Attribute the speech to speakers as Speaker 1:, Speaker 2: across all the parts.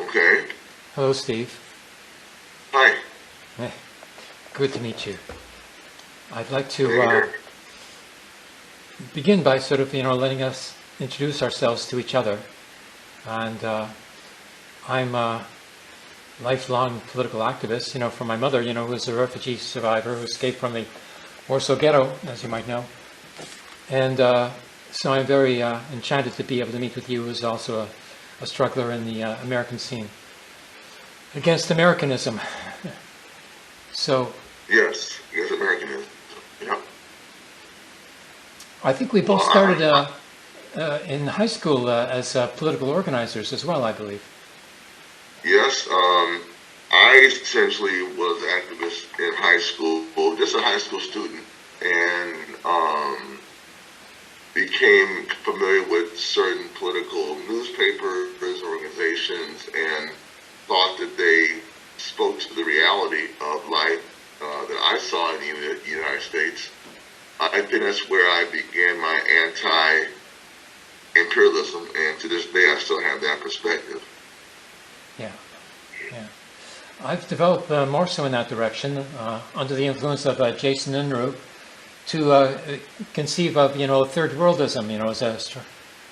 Speaker 1: Okay.
Speaker 2: Hello, Steve.
Speaker 1: Hi.
Speaker 2: Good to meet you. I'd like to
Speaker 1: Here.
Speaker 2: begin by sort of, letting us introduce ourselves to each other. And I'm a lifelong political activist, from my mother, who was a refugee survivor who escaped from the Warsaw Ghetto, as you might know. And so I'm very enchanted to be able to meet with you, who's also a struggler in the American scene against Americanism. So
Speaker 1: Yes, Americanism. Yeah.
Speaker 2: I think we both started in high school as political organizers as well, I believe.
Speaker 1: Yes. I essentially was an activist in high school, just a high school student, and became familiar with certain political newspapers, organizations, and thought that they spoke to the reality of life that I saw in the United States. I think that's where I began my anti-imperialism, and to this day I still have that perspective.
Speaker 2: Yeah. I've developed more so in that direction under the influence of Jason Unruh to conceive of, third worldism,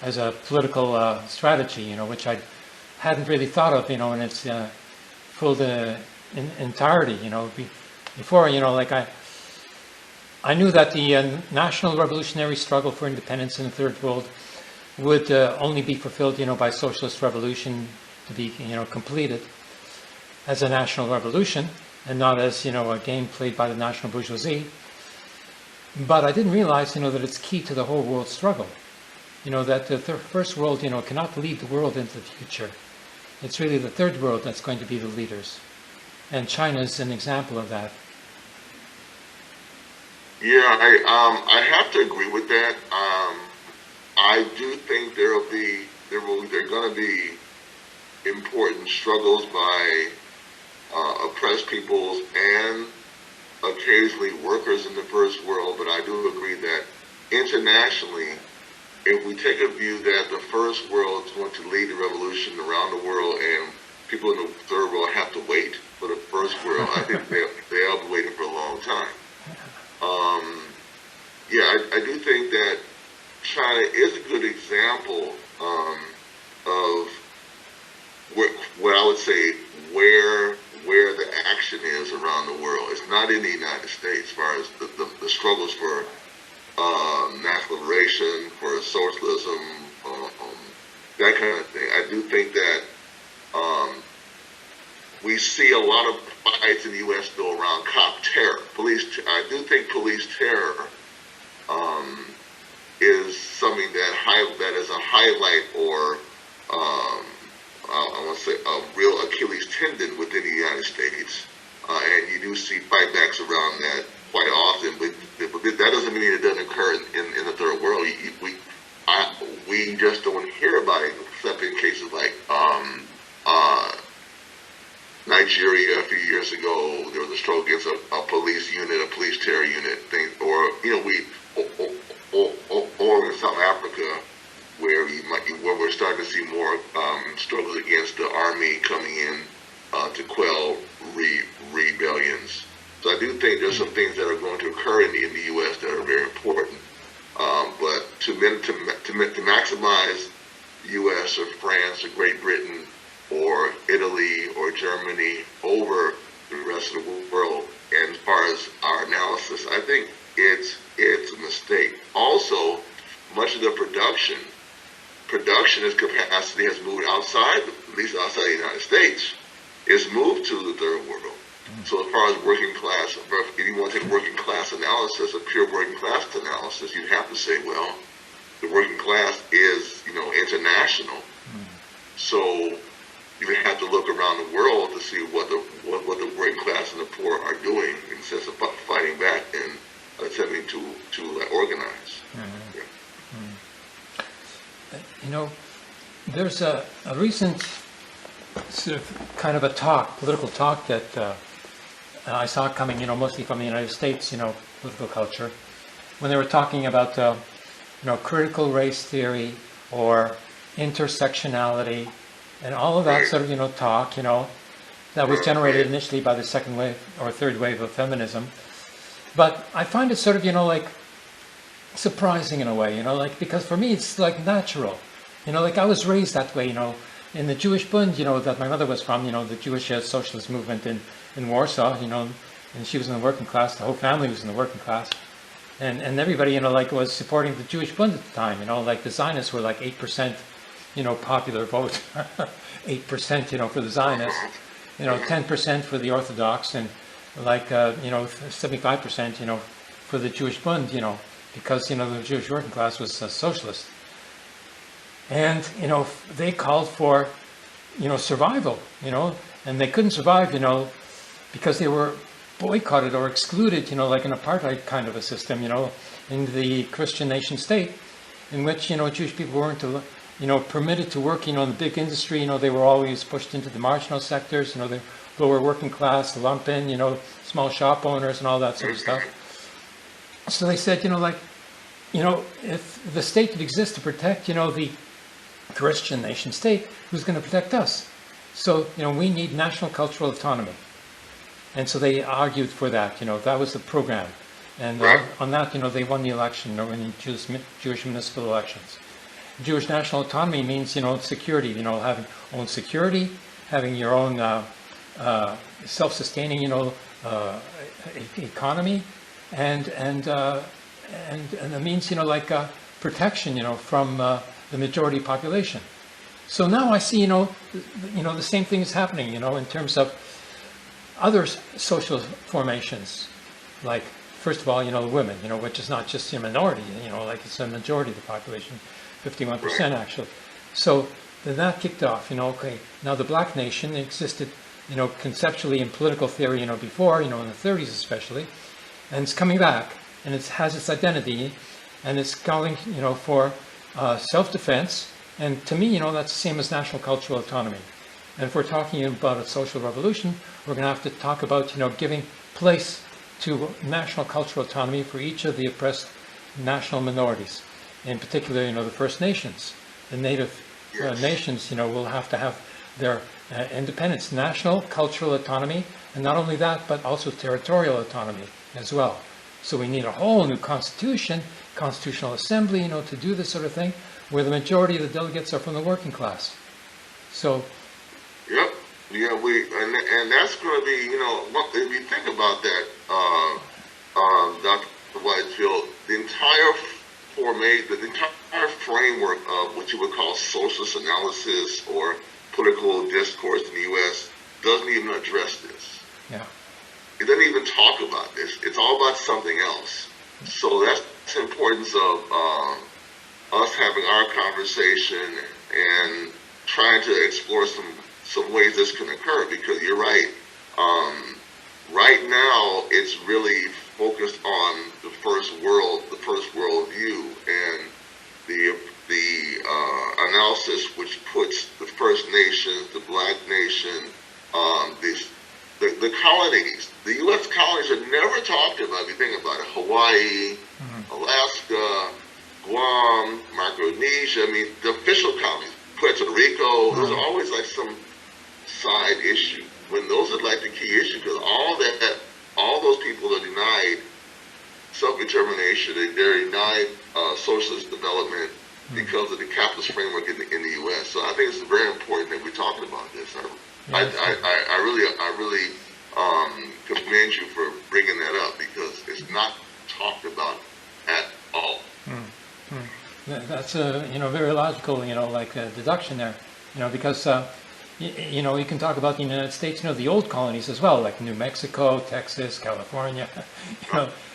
Speaker 2: as a political strategy, which I hadn't really thought of, in its full entirety, before, I knew that the national revolutionary struggle for independence in the third world would only be fulfilled, by socialist revolution to be, completed as a national revolution and not as, a game played by the national bourgeoisie. But I didn't realize, that it's key to the whole world struggle. That the first world, cannot lead the world into the future. It's really the third world that's going to be the leaders. And China is an example of that.
Speaker 1: Yeah, I have to agree with that. I do think there are going to be important struggles by oppressed peoples and occasionally workers in the first world, but I do agree that internationally, if we take a view that the first world is going to lead the revolution around the world and people in the third world have to wait for the first world, I think they'll be waiting for a long time. I do think that China is a good example of what I would say where the action is around the world. It's not in the United States as far as the struggles for national liberation, for socialism, that kind of thing. I do think that we see a lot of fights in the U.S. though around cop terror. I do think police terror is something that is a highlight or I want to say a real Achilles tendon within the United States, and you do see fightbacks around that quite often. But that doesn't mean it doesn't occur in the third world. We just don't hear about it except in cases like Nigeria a few years ago. There was a struggle against a police unit, a police terror unit thing, or or in South Africa, where we're starting to see more struggles against the army coming in to quell rebellions. So I do think there's some things that are going to occur in the U.S. that are very important. But to maximize U.S. or France or Great Britain or Italy or Germany over the rest of the world, and as far as our analysis, I think it's a mistake. Also, much of the production as capacity has moved outside, at least outside the United States. It's moved to the third world. So as far as working class, if you want to take working class analysis, a pure working class analysis, you'd have to say, well, the working class is, international. So you have to look around the world to see what the working class and the poor are doing instead of fighting back and attempting to organize.
Speaker 2: Mm-hmm. Yeah. There's a recent sort of kind of a political talk that I saw coming, mostly from the United States, political culture, when they were talking about, critical race theory or intersectionality and all of that
Speaker 1: Right.
Speaker 2: sort of, talk, that was
Speaker 1: Right.
Speaker 2: generated initially by the second wave or third wave of feminism. But I find it sort of, like surprising in a way, like, because for me it's like natural, like I was raised that way, in the Jewish Bund, that my mother was from, the Jewish socialist movement in Warsaw, and she was in the working class, the whole family was in the working class. And everybody, like was supporting the Jewish Bund at the time, like the Zionists were like 8%, popular vote, 8%, for the Zionists, 10% for the Orthodox, and like, 75%, for the Jewish Bund, because, the Jewish working class was socialist. And, they called for, survival, and they couldn't survive, because they were boycotted or excluded, like an apartheid kind of a system, in the Christian nation state, in which, Jewish people weren't, permitted to work, in the big industry, they were always pushed into the marginal sectors, the lower working class, the lumpen, small shop owners and all that sort of stuff. So they said, if the state would exist to protect, the Christian nation state, who's going to protect us? So, we need national cultural autonomy. And so they argued for that, that was the program. And on that, they won the election, in Jewish municipal elections. Jewish national autonomy means, security, having own security, having your own self-sustaining, economy, and it means, like protection, from the majority population. So now I see, the same thing is happening, in terms of other social formations, like, first of all, the women, which is not just a minority, like it's a majority of the population, 51% actually. So then that kicked off, okay, now the black nation existed, conceptually in political theory, before, in the 30s especially, and it's coming back, and it has its identity, and it's calling, for self-defense, and to me, that's the same as national cultural autonomy. And if we're talking about a social revolution, we're going to have to talk about, giving place to national cultural autonomy for each of the oppressed national minorities. In particular, the First Nations. The native nations, will have to have their independence, national cultural autonomy, and not only that, but also territorial autonomy as well. So we need a whole new constitution, constitutional assembly, to do this sort of thing, where the majority of the delegates are from the working class. So.
Speaker 1: Yep. Yeah, and that's going to be, if you think about that, Dr. Weizfeld, the entire framework of what you would call socialist analysis or political discourse in the U.S. doesn't even address this.
Speaker 2: Yeah.
Speaker 1: It doesn't even talk about this. It's all about something else. So that's the importance of us having our conversation and trying to explore some ways this can occur, because you're right. Right now, it's really focused on the first world view, and the analysis which puts the First Nations, the Black Nation, the colonies, the U.S. colonies are never talked about. If you think about it, Hawaii, Alaska, Guam, Micronesia. I mean, the official colonies, Puerto Rico. There's always like some side issue when those are like the key issue, because all those people are denied self-determination. They're denied socialist development because of the capitalist framework in the U.S. So I think it's very important that we're talking about this. I really commend you for bringing that up, because it's not talked about at all.
Speaker 2: That's a very logical deduction there, because you can talk about the United States, the old colonies as well, like New Mexico, Texas, California,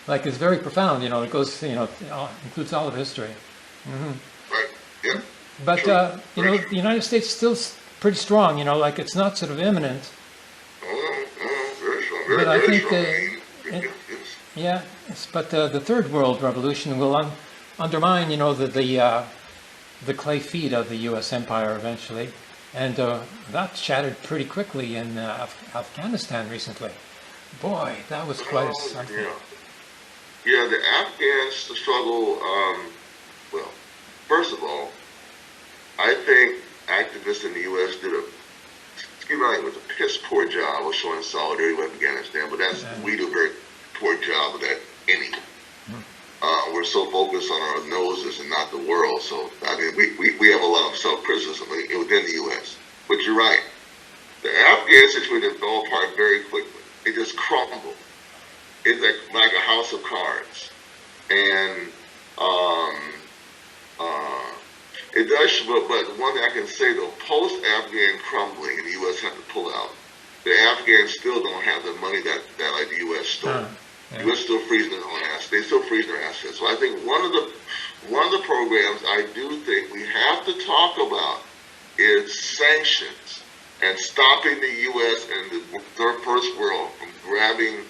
Speaker 2: like it's very profound, it goes, includes all of history.
Speaker 1: Right, yeah.
Speaker 2: But, the United States is still pretty strong, like it's not sort of imminent.
Speaker 1: Very strong,
Speaker 2: But I
Speaker 1: very
Speaker 2: think
Speaker 1: strong.
Speaker 2: but the Third World Revolution will undermine, the clay feet of the U.S. empire eventually. And that shattered pretty quickly in Afghanistan recently. Boy, that was quite something.
Speaker 1: Yeah, the Afghan struggle, well, first of all, I think activists in the U.S. did a, excuse my language, a piss poor job of showing solidarity with Afghanistan, but we do a very poor job of that anyway. We're so focused on our noses and not the world. So, I mean, we have a lot of self-criticism within the U.S. But you're right. The Afghan situation fell apart very quickly. It just crumbled. It's like a house of cards. And it does, but one thing I can say, though, post-Afghan crumbling, and the U.S. had to pull out, the Afghans still don't have the money that like the U.S. stole. The U.S. still freezing their own assets. They still freeze their assets. So I think one of the programs I do think we have to talk about is sanctions and stopping the U.S. and the first world from grabbing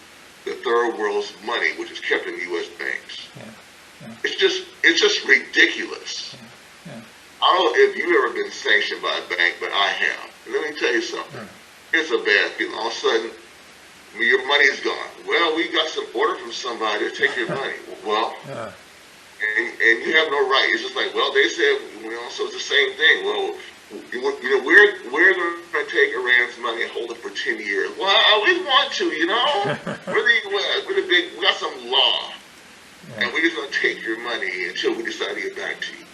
Speaker 1: the third world's money, which is kept in U.S. banks. It's just ridiculous. I don't know if you've ever been sanctioned by a bank, but I have. And let me tell you something. It's a bad feeling. All of a sudden, your money's gone. Well, we got some order from somebody to take your money. Well, and you have no right. It's just like, well, they said, so it's the same thing. Well, we're going to take Iran's money and hold it for 10 years. Well, we want to, We're the U.S. We're the big, we got some law. And we're just going to take your money until we decide to get back to you.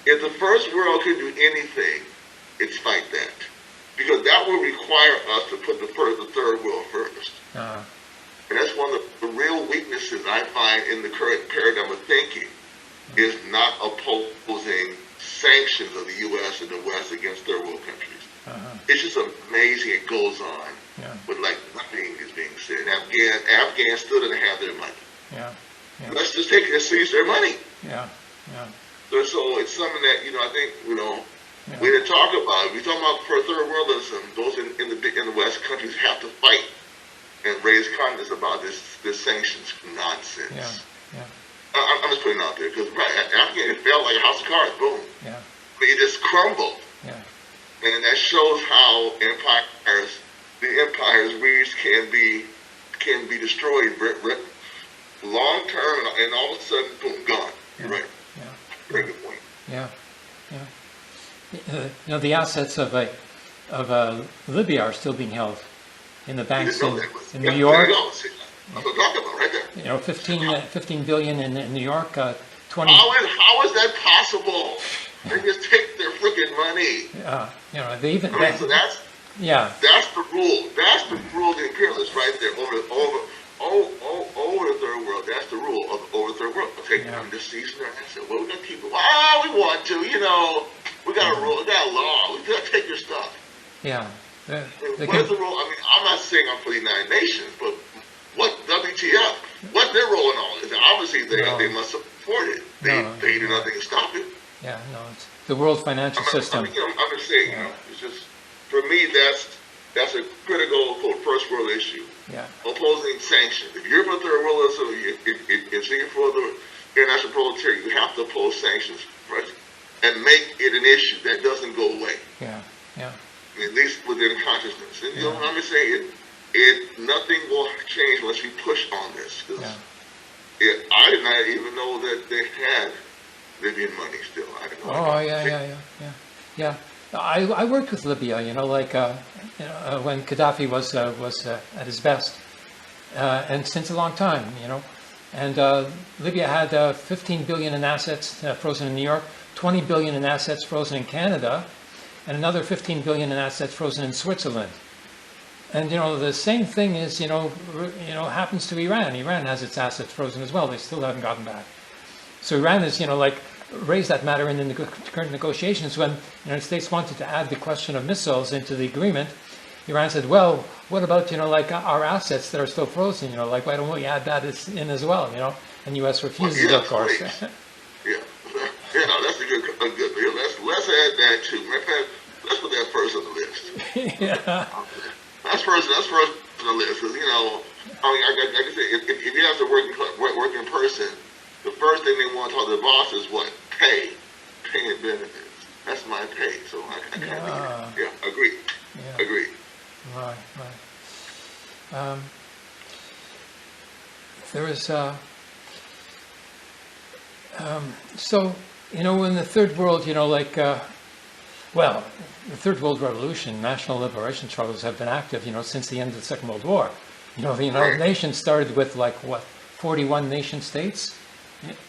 Speaker 1: If the first world could do anything, it's fight that. Because that will require us to put the third world first. And that's one of the real weaknesses I find in the current paradigm of thinking, is not opposing sanctions of the U.S. and the West against third world countries. It's just amazing it goes on, but like nothing is being said. Afghans still didn't have their money. Let's just seize their money. So it's something that, I think, we didn't talk about it. We talk about for third worldism. Those in the West countries have to fight and raise consciousness about this sanctions nonsense. I'm just putting it out there because Afghanistan fell like a house of cards. Boom. It just crumbled. And that shows how the empire's reach can be destroyed long term, and all of a sudden, boom, gone. You're right. Very good point.
Speaker 2: The assets of Libya are still being held in the banks in New York.
Speaker 1: That's what I'm talking about right there.
Speaker 2: 15 billion in New York, 20.
Speaker 1: How is that possible? They just take their freaking money.
Speaker 2: They even.
Speaker 1: So that's the rule. That's the rule of the imperialists right there over the third world. That's the rule over the third world. Take them to season their assets. Well, we're gonna keep it. Well, we want to. We got a rule. We got a law. We gotta take your stuff. What is the rule? I mean, I'm not saying I'm for the United Nations, but what WTF? What their role in all this? Obviously, they must support it. They do nothing to stop it.
Speaker 2: It's the world financial system.
Speaker 1: I'm just saying, it's just for me that's a critical first world issue. Opposing sanctions. If you're for third worldism, if you're for the international proletariat, you have to oppose sanctions first and make it an issue that doesn't go away. At least within consciousness. And I'm just saying, nothing will change unless we push on this. Because I did not even know that they had Libyan money still. I didn't know. I worked with Libya. When Gaddafi was at his best, and since a long time. And Libya had 15 billion in assets frozen in New York, 20 billion in assets frozen in Canada, and another 15 billion in assets frozen in Switzerland. And the same thing is happens to Iran. Iran has its assets frozen as well. They still haven't gotten back. So Iran is raised that matter in the current negotiations when the United States wanted to add the question of missiles into the agreement. Iran said, well, what about our assets that are still frozen? Why don't we add that in as well? And U.S. refuses, of course. That's a good. Let's add that too. Matter of fact, let's put that first on the list. That's first on the list because like I said, if you have to work in person, the first thing they want to talk to the boss is what? Pay and benefits. That's my pay. So I can't do that. Agreed. Agreed.
Speaker 2: Right. There is so in the third world, Well, the Third World Revolution, national liberation struggles have been active, since the end of the Second World War. The United Nations started with 41 nation states,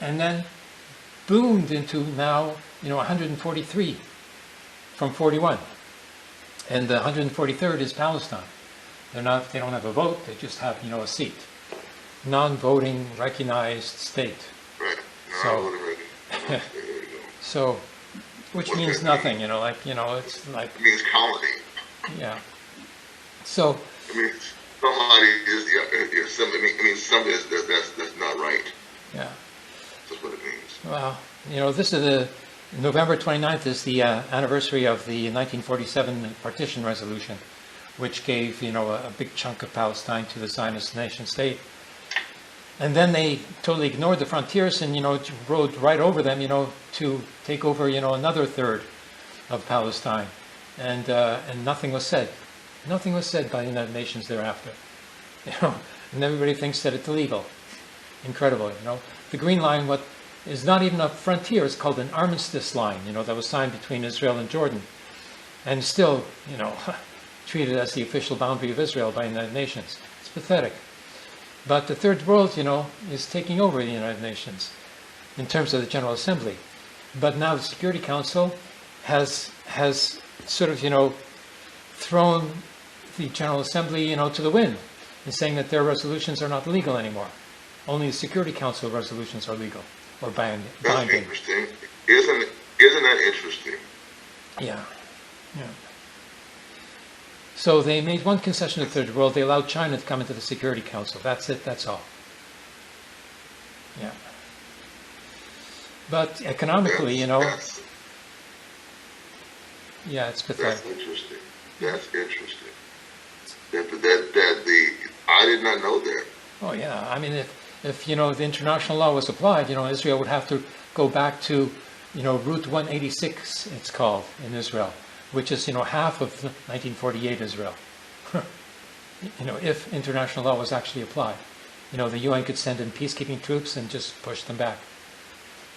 Speaker 2: and then boomed into now, 143 from 41. And the 143rd is Palestine. They don't have a vote, they just have, a seat. Non-voting, recognized state.
Speaker 1: Right.
Speaker 2: So, so, which means nothing, it's like...
Speaker 1: It means colony.
Speaker 2: Yeah. So...
Speaker 1: It means somebody is something, it means something that's not right.
Speaker 2: Yeah.
Speaker 1: That's what it means.
Speaker 2: Well, this is the... November 29th is the anniversary of the 1947 partition resolution, which gave, a big chunk of Palestine to the Zionist nation state. And then they totally ignored the frontiers and, rode right over them, to take over, another third of Palestine. And nothing was said. Nothing was said by the United Nations thereafter. And everybody thinks that it's illegal. Incredible, The Green Line, what is not even a frontier, it's called an armistice line, that was signed between Israel and Jordan. And still, treated as the official boundary of Israel by the United Nations. It's pathetic. But the Third World, is taking over the United Nations in terms of the General Assembly. But now the Security Council has sort of, thrown the General Assembly, to the wind and saying that their resolutions are not legal anymore. Only the Security Council resolutions are legal or binding.
Speaker 1: That's interesting. Isn't that interesting?
Speaker 2: Yeah. Yeah. So they made one concession to the Third World. They allowed China to come into the Security Council. That's it. That's all. Yeah. But economically, yeah, it's pathetic.
Speaker 1: That's interesting. That's interesting. I did not know that.
Speaker 2: Oh yeah. I mean, if the international law was applied, Israel would have to go back to, Route 186, it's called in Israel, which is, half of 1948 Israel. If international law was actually applied. The UN could send in peacekeeping troops and just push them back.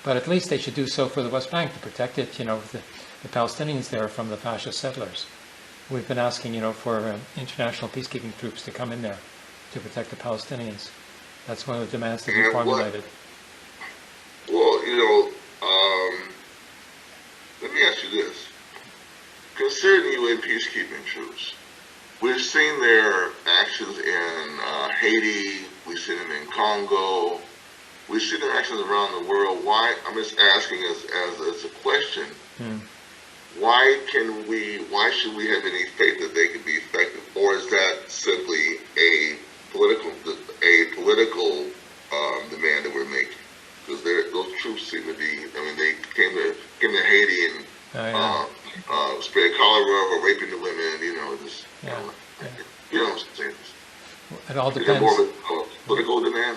Speaker 2: But at least they should do so for the West Bank to protect it, the Palestinians there from the fascist settlers. We've been asking, for international peacekeeping troops to come in there to protect the Palestinians. That's one of the demands that we formulated.
Speaker 1: Well, let me ask you this. Considering UN peacekeeping troops, we've seen their actions in Haiti, we've seen them in Congo, we've seen their actions around the world. Why, I'm just asking as a question, why should we have any faith that they can be effective? Or is that simply a political demand that we're making? Because those troops seem to be, they came to Haiti and spread cholera or raping the women, you know what I'm saying?
Speaker 2: It all depends.
Speaker 1: Is it more of a political demand?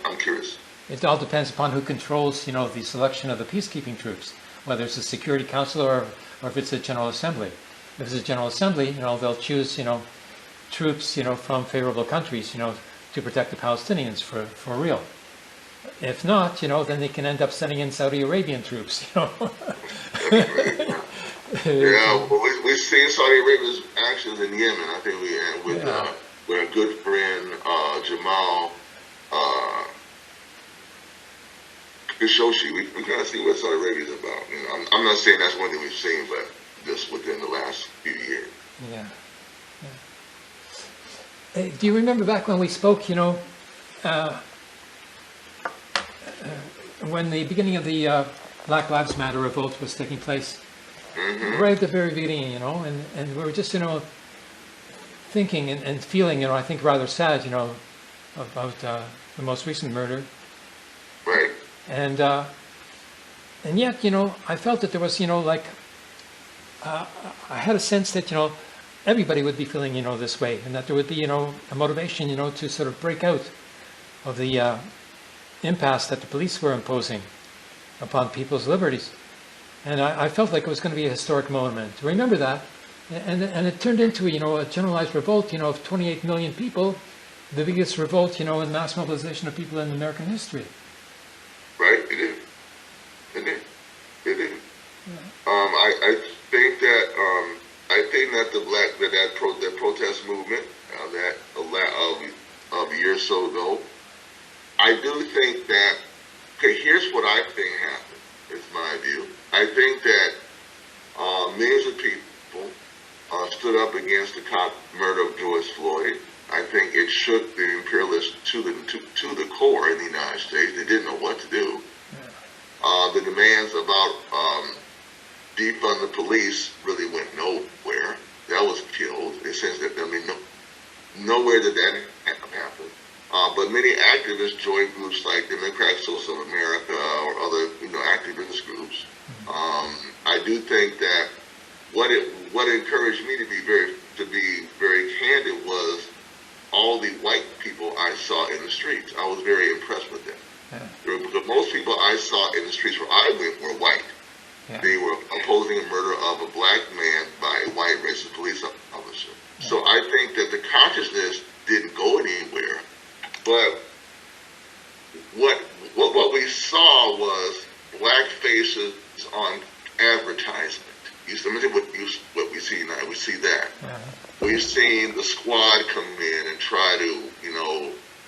Speaker 1: I'm curious.
Speaker 2: It all depends upon who controls, the selection of the peacekeeping troops, whether it's the Security Council or if it's the General Assembly. If it's the General Assembly, they'll choose, troops, from favorable countries, to protect the Palestinians for real. If not, then they can end up sending in Saudi Arabian troops,
Speaker 1: Yeah, well, we've seen Saudi Arabia's actions in Yemen. I think with our good friend Jamal Khashoggi. We kind of see what Saudi Arabia is about. I'm not saying that's one thing we've seen, but just within the last few years.
Speaker 2: Yeah. Hey, do you remember back when we spoke, when the beginning of the Black Lives Matter revolt was taking place? Right at the very beginning, and we were just, thinking and feeling, I think rather sad, about the most recent murder.
Speaker 1: Right.
Speaker 2: And yet, I felt that there was, I had a sense that, everybody would be feeling, this way, and that there would be, a motivation, to sort of break out of the impasse that the police were imposing upon people's liberties. And I felt like it was going to be a historic moment. Remember that. And it turned into, a generalized revolt, of 28 million people, the biggest revolt, in mass mobilization of people in American history.
Speaker 1: Right, it did. Yeah. think that that protest movement of a year or so ago, I do think that. Okay, here's what I think happened. Is my view. I think that millions of people stood up against the cop murder of George Floyd. I think it shook the imperialists to the core in the United States. They didn't know what to do. The demands about defund the police really went nowhere. That was killed. In the sense that, nowhere did that happen. But many activists joined groups like Democratic Socialists of America or other, activist groups. I do think that what encouraged me to be very candid was all the white people I saw in the streets. I was very impressed with them. Yeah. Because most people I saw in the streets where I went were white. Yeah. They were opposing the murder of a black man by a white racist police officer. Yeah. So I think that the consciousness didn't go anywhere. But what we saw was black faces on advertisement. What we see now. We see that. We've seen the squad come in and try to,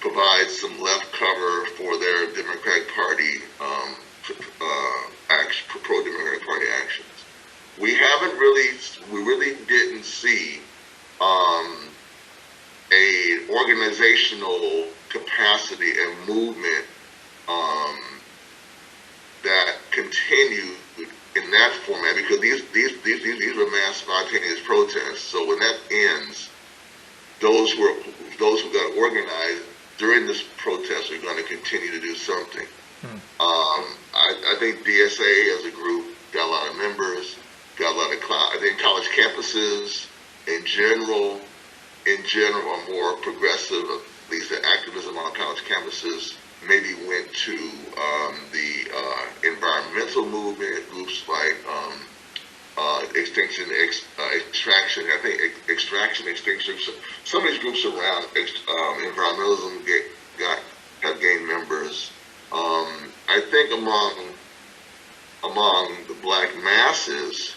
Speaker 1: provide some left cover for their Democratic Party pro-Democratic Party actions. We really didn't see a organizational capacity and movement that continued in that format, because these were mass spontaneous protests. So when that ends, those who got organized during this protest are going to continue to do something. I think DSA as a group got a lot of members, got a lot of I think college campuses in general are more progressive. At least the activism on college campuses maybe went to the environmental movement, groups like extraction. I think extinction. Some of these groups around environmentalism have gained members. I think among the black masses,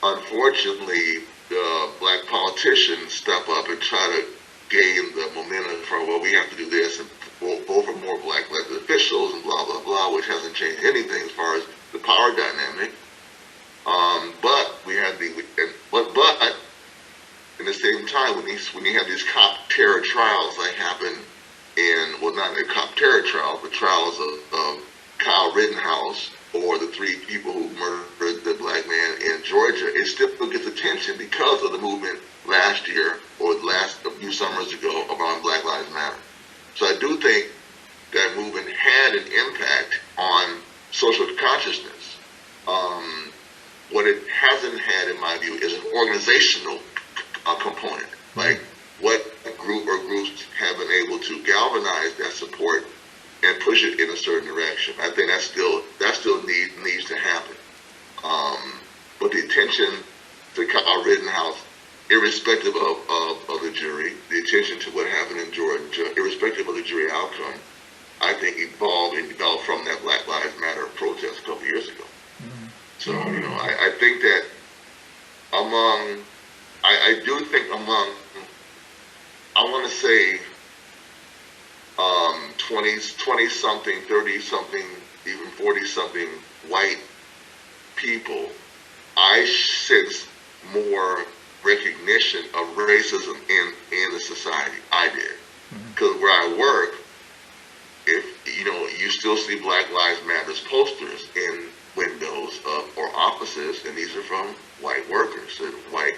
Speaker 1: unfortunately, the black politicians step up and try to gain the momentum for, well, we have to do this, and vote for more black elected officials and blah, blah, blah, which hasn't changed anything as far as the power dynamic. But we had but in the same time, when you have these cop terror trials that happen not the cop terror trials, but trials of Kyle Rittenhouse or the 3 people who murdered the black man in Georgia, it still gets attention because of the movement last year or a few summers ago around Black Lives Matter. So I do think that movement had an impact on social consciousness. What it hasn't had, in my view, is an organizational component. Like what group or groups have been able to galvanize that support and push it in a certain direction. I think that still needs to happen. But the attention to Kyle Rittenhouse, irrespective of the jury, the attention to what happened in Georgia, irrespective of the jury outcome, I think evolved and developed from that Black Lives Matter protest a couple years ago. So, I think that I do think among, I want to say 20-something, 30-something, even 40-something white people, I sense more recognition of racism in the society. I did. Because where I work, if you still see Black Lives Matters posters in windows or offices, and these are from white workers and white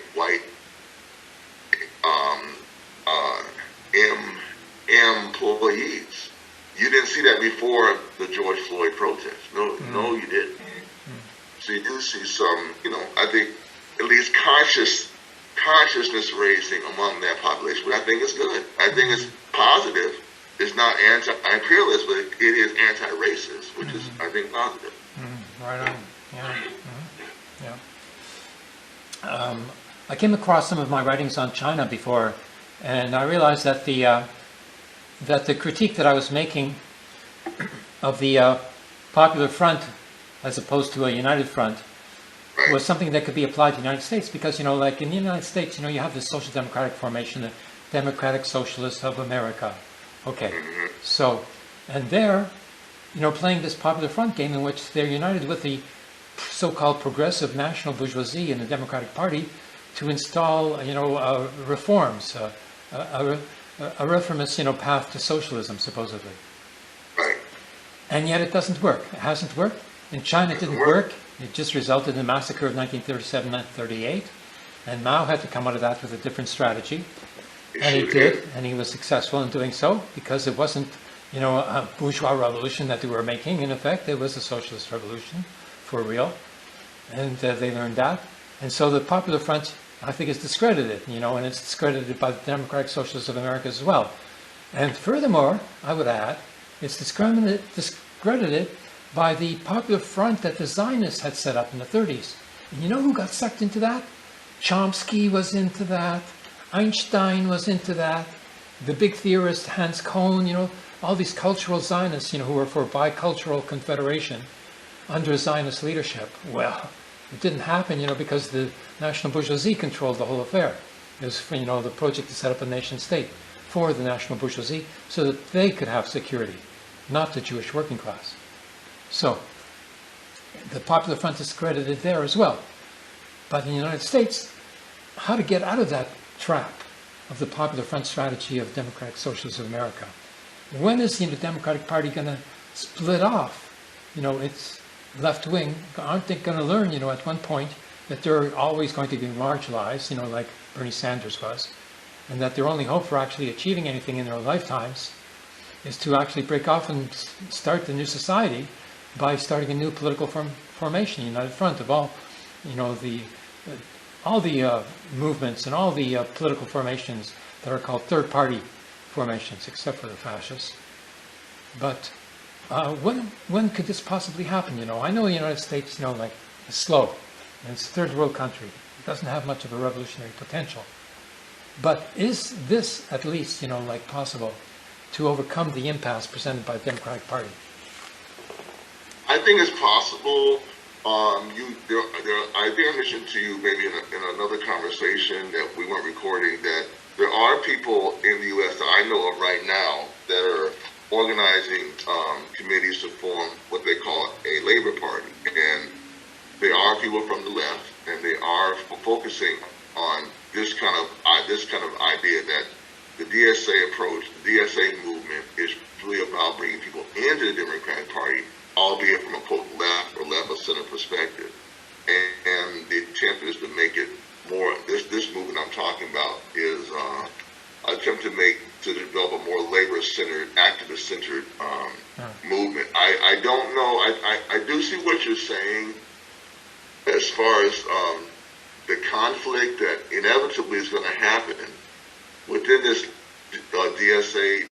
Speaker 1: employees. You didn't see that before the George Floyd protest. No, you didn't. So you do see some, I think at least consciousness raising among that population, but I think it's good. I think it's positive. It's not anti-imperialist, but it is anti-racist, which is, I think, positive.
Speaker 2: Right on. Yeah. I came across some of my writings on China before, and I realized that the critique that I was making of the Popular Front as opposed to a united front
Speaker 1: Right.
Speaker 2: was something that could be applied to the United States because, like in the United States, you have the social democratic formation, the Democratic Socialists of America. Okay. So, and they're, playing this popular front game in which they're united with the so-called progressive national bourgeoisie in the Democratic Party to install, reforms, a reformist, path to socialism, supposedly.
Speaker 1: Right.
Speaker 2: And yet it doesn't work. It hasn't worked. In China, it didn't work. It just resulted in the massacre of 1937-38. And Mao had to come out of that with a different strategy. And he did, and he was successful in doing so because it wasn't, a bourgeois revolution that they were making. In effect, it was a socialist revolution for real. And they learned that. And so the Popular Front, I think, is discredited, and it's discredited by the Democratic Socialists of America as well. And furthermore, I would add, it's discredited by the Popular Front that the Zionists had set up in the 30s. And you know who got sucked into that? Chomsky was into that. Einstein was into that. The big theorist Hans Kohn, all these cultural Zionists, who were for bicultural confederation under Zionist leadership. Well, it didn't happen, because the national bourgeoisie controlled the whole affair. It was, the project to set up a nation state for the national bourgeoisie so that they could have security, not the Jewish working class. So, the Popular Front is credited there as well. But in the United States, how to get out of that trap of the Popular Front strategy of Democratic Socialists of America? When is the Democratic Party going to split off? Its left wing. Aren't they going to learn, at one point that they're always going to be marginalized, like Bernie Sanders was, and that their only hope for actually achieving anything in their lifetimes is to actually break off and start the new society by starting a new political formation, United Front of all, all the movements and all the political formations that are called third-party formations, except for the fascists. But when could this possibly happen? I know the United States, is slow, and it's a third world country. It doesn't have much of a revolutionary potential. But is this at least, possible to overcome the impasse presented by the Democratic Party?
Speaker 1: I think it's possible. I think I mentioned to you maybe in another conversation that we weren't recording that there are people in the U.S. that I know of right now that are organizing committees to form what they call a labor party, and they are people from the left, and they are focusing on this kind of idea that the DSA approach, the DSA movement, is really about bringing people into the Democratic Party, albeit from a quote left or left of center perspective, and the attempt is to make it more. This movement I'm talking about is an attempt to develop a more labor-centered, activist-centered movement. I don't know. I do see what you're saying as far as the conflict that inevitably is going to happen within this DSA